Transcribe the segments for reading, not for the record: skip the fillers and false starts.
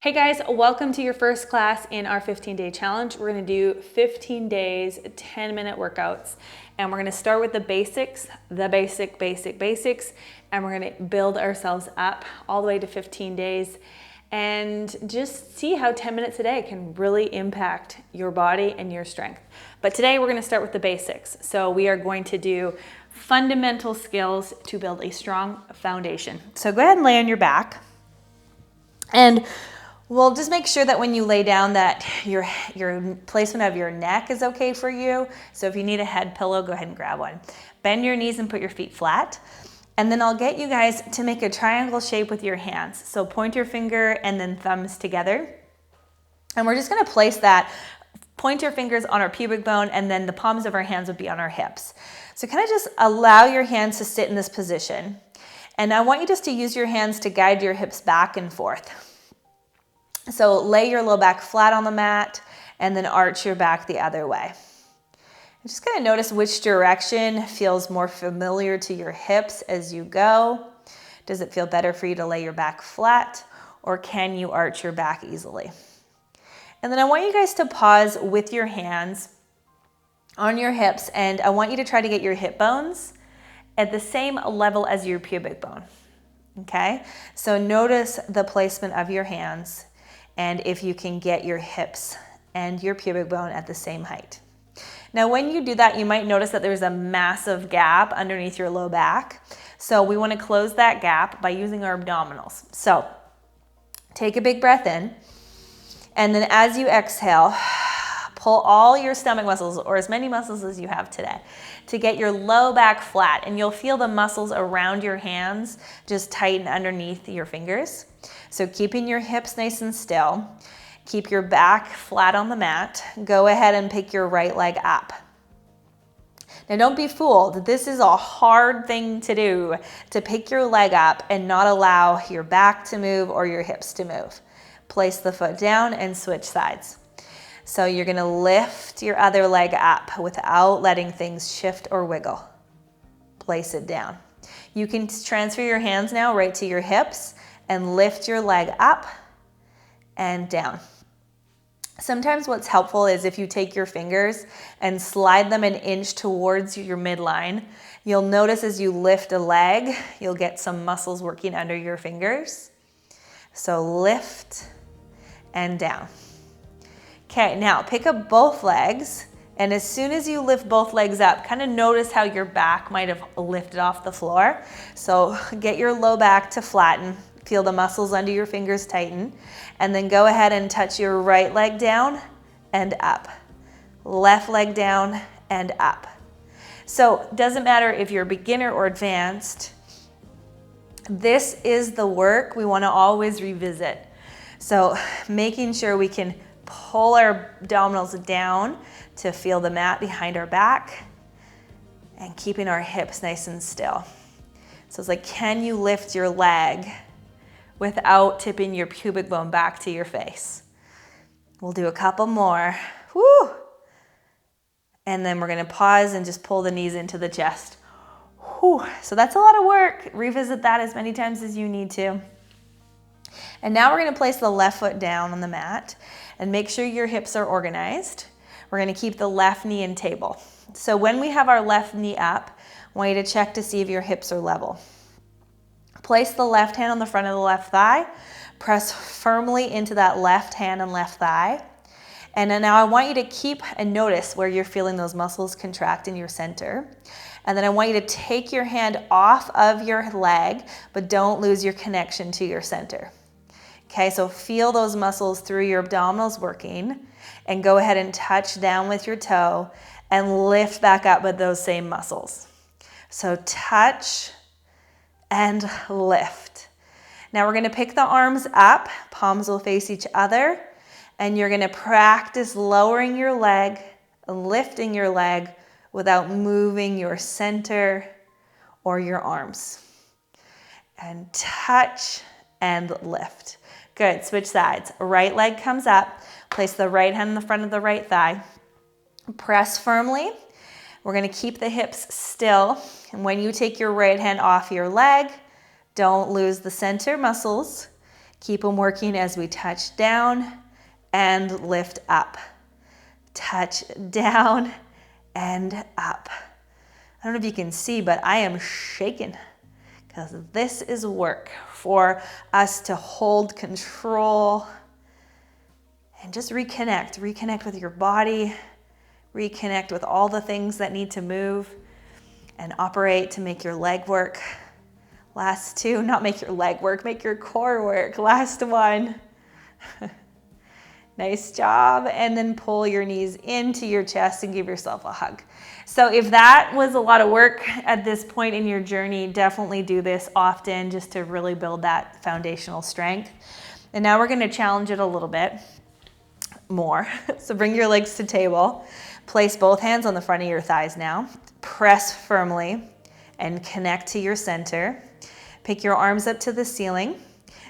Hey guys, welcome to your first class in our 15-day challenge. We're gonna do 15 days, 10-minute workouts. And we're gonna start with the basics, basics, and we're gonna build ourselves up all the way to 15 days and just see how 10 minutes a day can really impact your body and your strength. But today we're gonna start with the basics. So we are going to do fundamental skills to build a strong foundation. So go ahead and lay on your back. And we'll just make sure that when you lay down that your placement of your neck is okay for you. So if you need a head pillow, go ahead and grab one. Bend your knees and put your feet flat. And then I'll get you guys to make a triangle shape with your hands. So point your finger and then thumbs together. And we're just gonna place that, point your fingers on our pubic bone, and then the palms of our hands would be on our hips. So kind of just allow your hands to sit in this position. And I want you just to use your hands to guide your hips back and forth. So lay your low back flat on the mat and then arch your back the other way. I'm just gonna notice which direction feels more familiar to your hips as you go. Does it feel better for you to lay your back flat, or can you arch your back easily? And then I want you guys to pause with your hands on your hips, and I want you to try to get your hip bones at the same level as your pubic bone, okay? So notice the placement of your hands and if you can get your hips and your pubic bone at the same height. Now, when you do that, you might notice that there's a massive gap underneath your low back. So we want to close that gap by using our abdominals. So take a big breath in, and then as you exhale, pull all your stomach muscles, or as many muscles as you have today, to get your low back flat, and you'll feel the muscles around your hands just tighten underneath your fingers. So keeping your hips nice and still, keep your back flat on the mat. Go ahead and pick your right leg up. Now don't be fooled, this is a hard thing to do, to pick your leg up and not allow your back to move or your hips to move. Place the foot down and switch sides. So you're gonna lift your other leg up without letting things shift or wiggle. Place it down. You can transfer your hands now right to your hips and lift your leg up and down. Sometimes what's helpful is if you take your fingers and slide them an inch towards your midline. You'll notice as you lift a leg, you'll get some muscles working under your fingers. So lift and down. Okay, now pick up both legs, and as soon as you lift both legs up, kind of notice how your back might have lifted off the floor. So get your low back to flatten, feel the muscles under your fingers tighten, and then go ahead and touch your right leg down and up. Left leg down and up. So it doesn't matter if you're beginner or advanced, this is the work we want to always revisit. So making sure we can pull our abdominals down to feel the mat behind our back and keeping our hips nice and still. So it's like, can you lift your leg without tipping your pubic bone back to your face? We'll do a couple more. Woo! And then we're gonna pause and just pull the knees into the chest. Whew. So that's a lot of work. Revisit that as many times as you need to. And now we're gonna place the left foot down on the mat and make sure your hips are organized. We're gonna keep the left knee in table. So when we have our left knee up, I want you to check to see if your hips are level. Place the left hand on the front of the left thigh. Press firmly into that left hand and left thigh. And then now I want you to keep and notice where you're feeling those muscles contract in your center. And then I want you to take your hand off of your leg, but don't lose your connection to your center. Okay, so feel those muscles through your abdominals working, and go ahead and touch down with your toe and lift back up with those same muscles. So touch and lift. Now we're gonna pick the arms up, palms will face each other, and you're gonna practice lowering your leg and lifting your leg without moving your center or your arms. And touch and lift. Good, switch sides. Right leg comes up, place the right hand in the front of the right thigh. Press firmly. We're gonna keep the hips still. And when you take your right hand off your leg, don't lose the center muscles. Keep them working as we touch down and lift up. Touch down and up. I don't know if you can see, but I am shaking because this is work for us to hold control and just reconnect with your body, reconnect with all the things that need to move and operate to make your leg work. Last two, not make your leg work, make your core work. Last one. Nice job. And then pull your knees into your chest and give yourself a hug. So if that was a lot of work at this point in your journey, definitely do this often just to really build that foundational strength. And now we're going to challenge it a little bit more. So bring your legs to table. Place both hands on the front of your thighs now. Press firmly and connect to your center. Pick your arms up to the ceiling.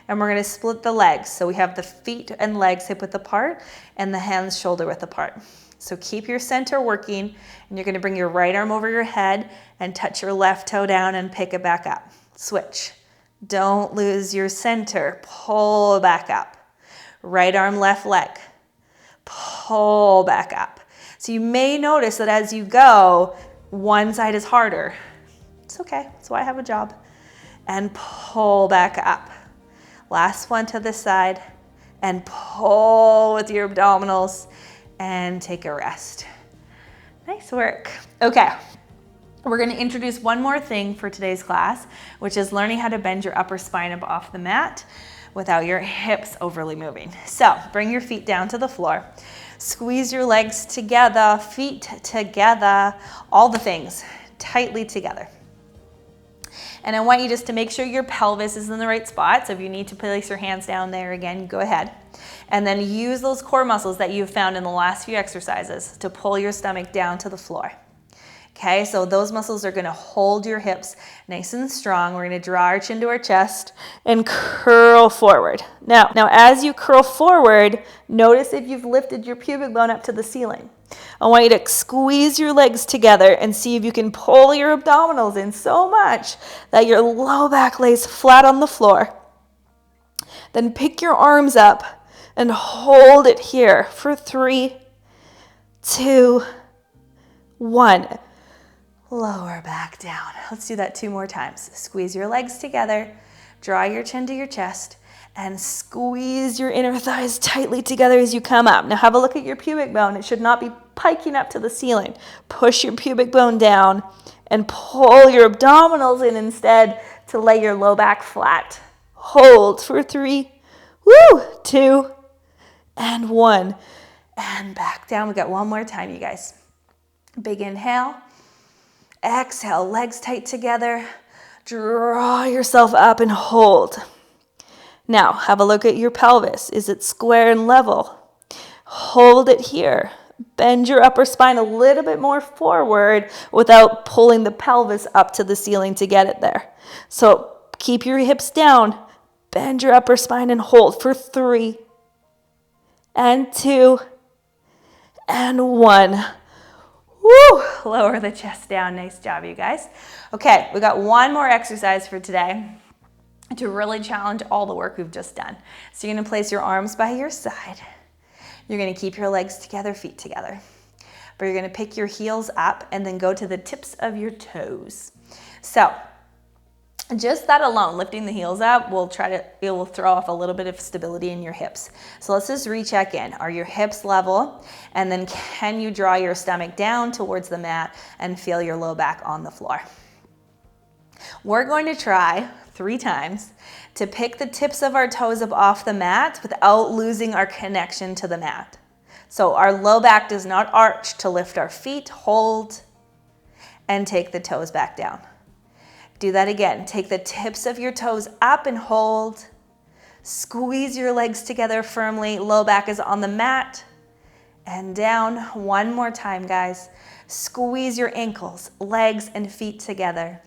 And we're going to split the legs. So we have the feet and legs hip width apart and the hands shoulder width apart. So keep your center working, and you're going to bring your right arm over your head and touch your left toe down and pick it back up. Switch. Don't lose your center. Pull back up. Right arm, left leg. Pull back up. So you may notice that as you go, one side is harder. It's okay. That's why I have a job. And pull back up. Last one to this side, and pull with your abdominals and take a rest. Nice work. Okay, we're gonna introduce one more thing for today's class, which is learning how to bend your upper spine up off the mat without your hips overly moving. So bring your feet down to the floor. Squeeze your legs together, feet together, all the things tightly together. And I want you just to make sure your pelvis is in the right spot. So if you need to place your hands down there again, go ahead. And then use those core muscles that you've found in the last few exercises to pull your stomach down to the floor. Okay, so those muscles are gonna hold your hips nice and strong. We're gonna draw our chin to our chest and curl forward. Now as you curl forward, notice if you've lifted your pubic bone up to the ceiling. I want you to squeeze your legs together and see if you can pull your abdominals in so much that your low back lays flat on the floor. Then pick your arms up and hold it here for 3, 2, 1. Lower back down. Let's do that 2 more times. Squeeze your legs together, draw your chin to your chest, and squeeze your inner thighs tightly together as you come up. Now have a look at your pubic bone. It should not be piking up to the ceiling. Push your pubic bone down and pull your abdominals in instead to lay your low back flat. Hold for 3, 2, and 1. And back down. We got one more time, you guys. Big inhale. Exhale, legs tight together. Draw yourself up and hold. Now, have a look at your pelvis. Is it square and level? Hold it here. Bend your upper spine a little bit more forward without pulling the pelvis up to the ceiling to get it there. So keep your hips down. Bend your upper spine and hold for 3, and 2, and 1. Woo! Lower the chest down. Nice job, you guys. Okay, we got one more exercise for today to really challenge all the work we've just done. So you're gonna place your arms by your side. You're gonna keep your legs together, feet together. But you're gonna pick your heels up and then go to the tips of your toes. So just that alone, lifting the heels up, it will throw off a little bit of stability in your hips. So let's just recheck in. Are your hips level? And then can you draw your stomach down towards the mat and feel your low back on the floor? We're going to try 3 times to pick the tips of our toes up off the mat without losing our connection to the mat. So our low back does not arch to lift our feet, hold, and take the toes back down. Do that again. Take the tips of your toes up and hold. Squeeze your legs together firmly. Low back is on the mat and down. One more time, guys. Squeeze your ankles, legs, and feet together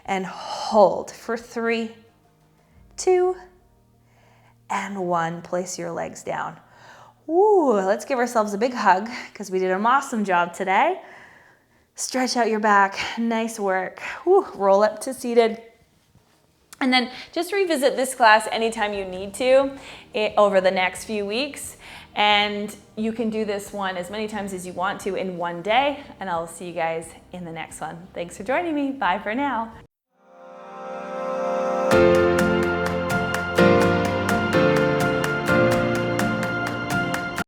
and hold for 3, 2, and 1. Place your legs down. Ooh, let's give ourselves a big hug because we did an awesome job today. Stretch out your back. Nice work. Ooh, roll up to seated. And then just revisit this class anytime you need to over the next few weeks. And you can do this one as many times as you want to in one day. And I'll see you guys in the next one. Thanks for joining me. Bye for now.